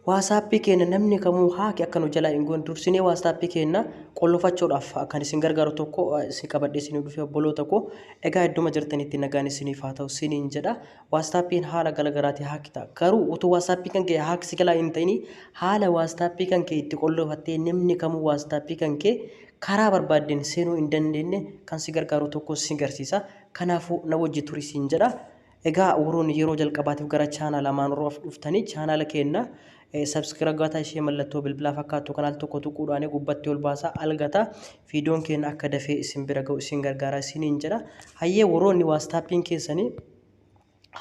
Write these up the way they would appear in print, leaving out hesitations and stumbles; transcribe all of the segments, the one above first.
Waasappii keenya namni kamuu haaki akka nu jalaa hin goone dursinee waasappii keenya qollofachuudhaaf kan isin gargaaru tokko isin qabadhee isin dhufee obboloota koo egaa idduma jirtanitti nagaan isiniif haa ta'u isiniin jedha. Waasappiin haala garaagaraatiin haaki ta'a. Garuu utuu waasappii kan kee haaki si jalaa hin ta'in haala waasappii kan kee itti qollofattee namni kamuu waasappii kan kee karaa barbaaddeen seenuu hin dandeenye kan si gargaaru tokko si garsiisa. Kanaafuu na wajji turii siin jedha. Egaa warroonni yeroo jalqabaatiif gara chaanaala Amaanuroof dhuftanii chaanaala keenya subscribe goota ishee mallattoo bilbilaa fakkaatu kanaal tokko tuquudhaan gubbatti ol baasaa algata viidiyoon keenya akka dafee isin bira ga'u isin gargaara isiniin jedha. Hayyee warroonni waastaapiin keessanii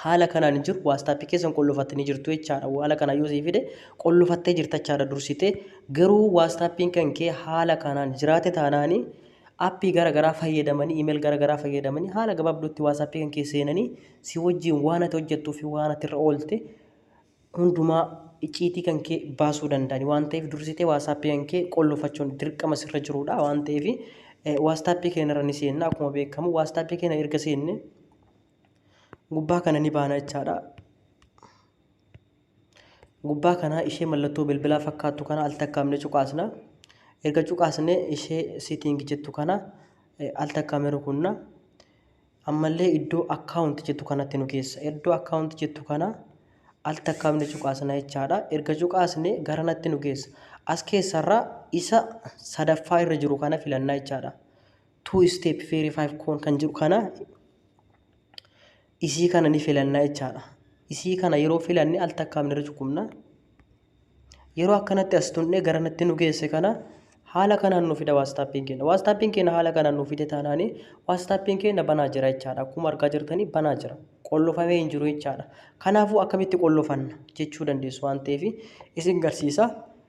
haala kanaan jiru waastaapii keessan qollofattanii jirtu jechaadha. Haala kana yoo sii fide qollofattee jirta jechaadha dursitee garuu waastaappiin kan kee haala kanaan jiraate taanaanii appii garagaraa fayyadamanii email garagaraa fayyadamanii haala gabaabduutti waasappii kan kee seenanii si wajjin waan ati hojjettuu fi waan ati irra oolte hundumaa icciitii kan kee baasuu danda'ani waan ta'eef dursitee waasappii kan kee qollofachuun dirqama sirra jirudha waan ta'eef waasappii keenya irra ni seenna. Akkuma beekamu waasappii keenya erga seenne gubbaa kana ni baana jechaadha. Gubbaa kana ishee mallattoo bilbilaa fakkaattu kana al takkaamne cuqaasna. Erga cuqaasne ishee setting jettu kana al takkaamne rukunna. Ammallee iddoo account jettu kanatti nu geessa. Iddoo account jettu kana al takkaamne cuqaasna jechaadha. Erga cuqaasne garanatti nu geessa. As keessarraa isa sadaffaa irra jiru kana filannaa jechaadha. 2 step verify kan jiru kana isii kana ni filannaa jechaadha. Isii kana yeroo filanne al takkaamne irra cuqumna. Yeroo akkanatti as tunnee garanatti nu geesse kana haala kanaan nu fida waasaappiin keenya. Waasaappiin keenya haala kanaan nu fide taanaanii waasaappiin keenya banaa jira jechaadha. Akkuma argaa jirtanii banaa jira. Qollofamee hin jiru jechaadha. Kanaafuu akkamitti qollofanna jechuu dandeessu waan ta'eef isin garsiisa.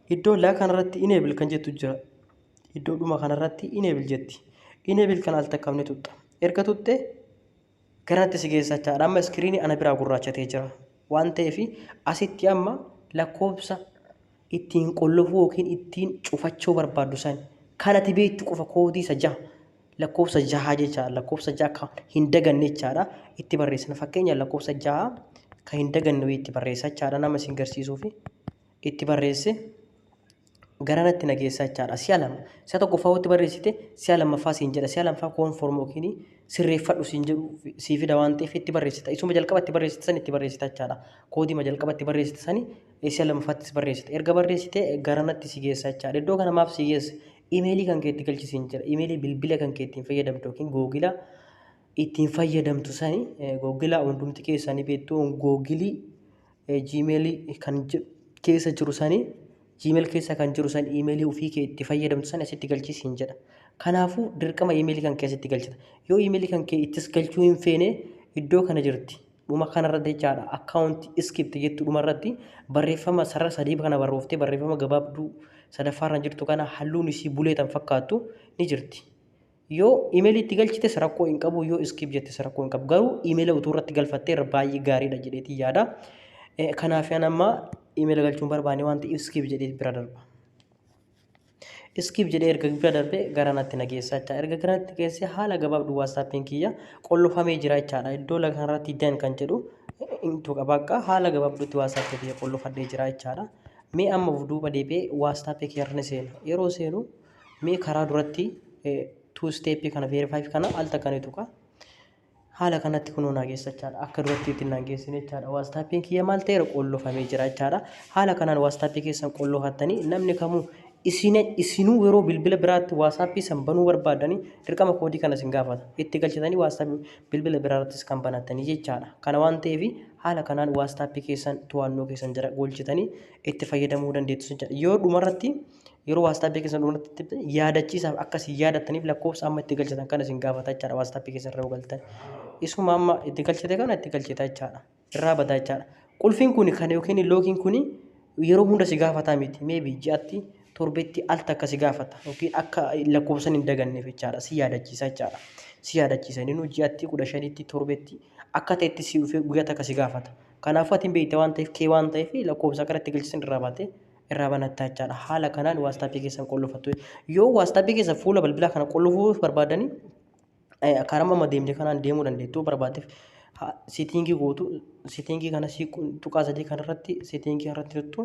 Iddoo laa kanarratti enable kan jettu jira. Iddoo dhuma kanarratti enable jetti. Enable kan al takkaamne tuqxa. Erga tuqxe garanatti si geessa jechaadha. Amma iskiriinii ana biraa gurraachatee jira. Waan ta'eef asitti amma lakkoofsa ittiin qollofuu yookiin ittiin cufachuu barbaaddu san kanatti beektu qofa koodii isa 6 lakkoofsa 6 jechaadha. Lakkoofsa 6 kan hin daganne jechaadha. Itti barreessina. Fakkeenya lakkoofsa 6 kan hin daganne itti barreessa jechaadha. Nama isin garsiisuuf itti barreesse garanatti nageessa jechaadha. Si'a lama si'a tokko fa'aatti barreessite si'a lammaffaa siin jedha. Si'a lammaffaa koonform yookiin sirreeffadhu siin jedhu sii fida waan ta'eef itti barreessita. Isuma jalqabatti barreessite san itti barreessita jechaadha. Koodii jalqabatti barreessite sani si'a lammaffaattis barreessite. Erga barreessite garanatti si geessa jechaadha. Iddoo kana maaf si geessa? Imeelii kan kee itti galchisiin jira. Imeelii bilbila kan kee ittiin fayyadamtu yookiin googilaa ittiin fayyadamtu sani googilaa hundumti keessanii beektu googilii gmailii kan keessa jiru sani gmail keessa kan jiru san imeelii ofii kee itti fayyadamtu san asitti galchisiin jedha. Kanaafuu dirqama imeelii kan kee asitti galchita. Yoo imeelii kan kee ittis galchuu hin feene iddoo kana jirti. Dhuma kanarratti jechaadha. Account skip jettu dhumarratti barreeffama sarara sadii kana barrooftee barreeffama gabaabduu sadaffaarra jirtu kana halluun isii buleetan fakkaattu ni jirti. Yoo imeelii itti galchite rakkoo hin qabu yoo skip jette rakkoo hin qabu. Garuu imeelii utuu irratti galfattee baay'ee gaariidha jedheetii yaada. Kanaaf amma imeelii galchuun barbaanne waan ta'eef skip jedhee bira darba. Skip jedhee erga bira darbee garanatti nageessa jechaadha. Erga garanatti geesse haala gabaabduu waasaappiin kiyya qollofamee jira jechaadha. Iddoo kanarratti dan kan jedhu bakka haala gabaabduutti waasaappiin kiyya qollofadhee jira jechaadha. Mee amma duuba deebi'ee waasappii kiyya irra seenu. Yeroo seenu mee karaa duratti 2 step kana verify kana al takkanii tuqa. Haala kanatti kunoo nageessa jechaadha. Akka duratti ittiin nageessine jechaadha. Waasaappiin kiyya maal ta'eera qollofamee jira jechaadha. Haala kanaan waasappii keessan qollofattanii namni kamuu isinuu yeroo bilbila biraatti waasappii san banuu barbaadanii dirqama koodii kana isin gaafata. Itti galchitanii waasappii bilbila biraattis kan banattanii jechaadha. Kana waan ta'eef haala kanaan waasappii keessan to'annoo keessan jala galchitanii itti fayyadamuu dandeessu jechaadha. Yoo dhumarratti yeroo waasappii keessan dhumarratti yaadachiisaaf akkasii yaadattaniif lakkoofsa amma itti galchitan kana isin gaafata jechaadha. Waasappii keessan irra galtan. Isuma amma itti galchite kana itti galchita jechaadha. Irraa badaa jechaadha. Qulfiin kun kan yookiin lookiin kun yeroo hunda si gaafata miti. Meebii ji'atti torbetti al takka si gaafata yookiin akka lakkoofsan hin daganneef jechaadha. Si yaadachiisa jechaadha. Si yaadachiisanii nu ji'atti 15tti torbetti akka ta'etti si dhufee guyyaa takka si gaafata. Kanaafuu ati beekte waan ta'eef kee waan ta'eef lakkoofsa kanatti galchisan irraa baate irraa banattaa jechaadha. Haala kanaan waastappii keessan qollofattu. Yoo waastappii keessa fuula bilbilaa kana qollofuu barbaadanii karaa amma deemnee kanaan deemuu dandeettu barbaadeef seetingii gootu seetingii kana tuqaa sadii kanarratti seetingii irratti tuttu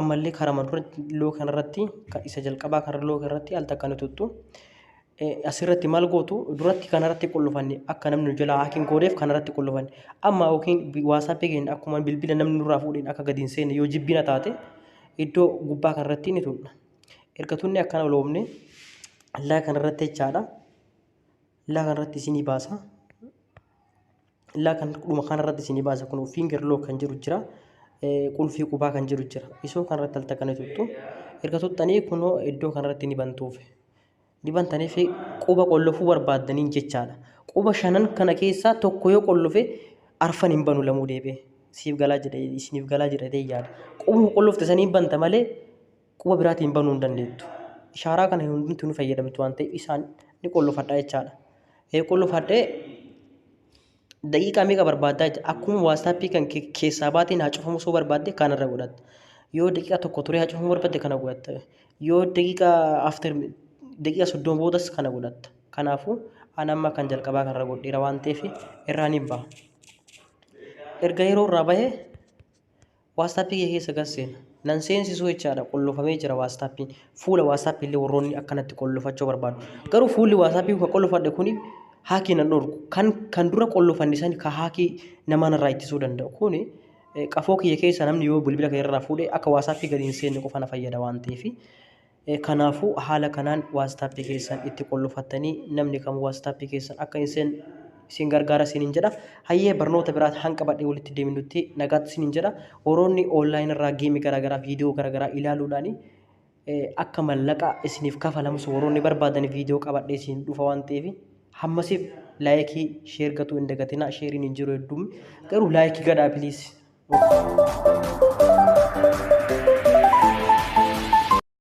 ammallee karaa maduratti loo kanarratti isa jalqabaa karaa loo kanarratti al takka tuttu asirratti maal gootu duratti kanarratti qollofanne akka namni jalaa haakiin goodeef kanarratti qollofanne amma yookiin waasappii keenya akkuma bilbila namni nurraa fuudheen akka gadi hin seenne yoo jibbina taate iddoo gubbaa kanarratti ni tunna. Erga tunne akkana loomne laa kanarratti jechaadha. Laa kanarratti isinii baasa. Laa kanarratti isinii baasa kun finger lock kan jiru jira. Qulfii qubaa kan jiru jira. Isoo kanarratti al takka ni tuttu. Erga tuttanii kunoo iddoo kanarratti ni bantuuf. Ni bantanii fi quba qollofuu barbaaddaniin jechaadha. Quba shanan kana keessaa tokko yoo qollofe arfan hin banu lamuu deebi'e. Siif galaa jedhee isiniif galaa jedhee yaada. Quba qollofte sanii banta malee quba biraatiin banuu hin dandeettu. Ishaaraa kana hundumtuu ni fayyadamtu waan ta'eef isaan ni qollofadha jechaadha. Qollofadhee daqiiqaa meeqa barbaaddaa akkuma waastappii kan keessaa baatiin haa cufamu osoo barbaadde kanarra godhatta. Yoo daqiiqaa tokko turee haa cufamu barbaadde kana godhatta. Yoo daqiiqaa after daqiiqaa 30 boodas kana godhatta. Kanaafuu an amma kan jalqabaa kanarra godheera waan ta'eef irraa ni baha. Erga yeroo irraa bahee waastappii keessa galseena. Nan seensisuu jechaadha qollofamee jira waastappiin. Fuula waastappii illee warroonni akkanatti qollofachuu barbaadu. Garuu fuulli waastappii kan qollofadhe kuni haakii nan dhorku. Kan dura qollofanne san ka haakii namaan irraa ittisuu danda'u. Kuni qafoo kiyya keessa namni yoo bilbila kee irraa fuudhee akka waastappii gadi hin seenne qofa na fayyada waan ta'eef. Kanaafuu haala kanaan waastappii keessan itti qollofattanii namni kam waastappii keessan akka hin seenne isin gargaara isiniin jedha. Hayyee barnoota biraatti hanga badhee walitti deemnutti nagaatti isiniin jedha. Warroonni onlaayinii irraa geemii garaagaraa viidiyoo garaagaraa ilaaluudhaan akka mallaqa isiniif kafalamus warroonni barbaadan viidiyoo qabadhee isin dhufa waan ta'eef hammasiif laayikii sheer gatuu hin dagatinaa. Sheeriin hin jiru hedduun garuu laayikii gadhaa piliis.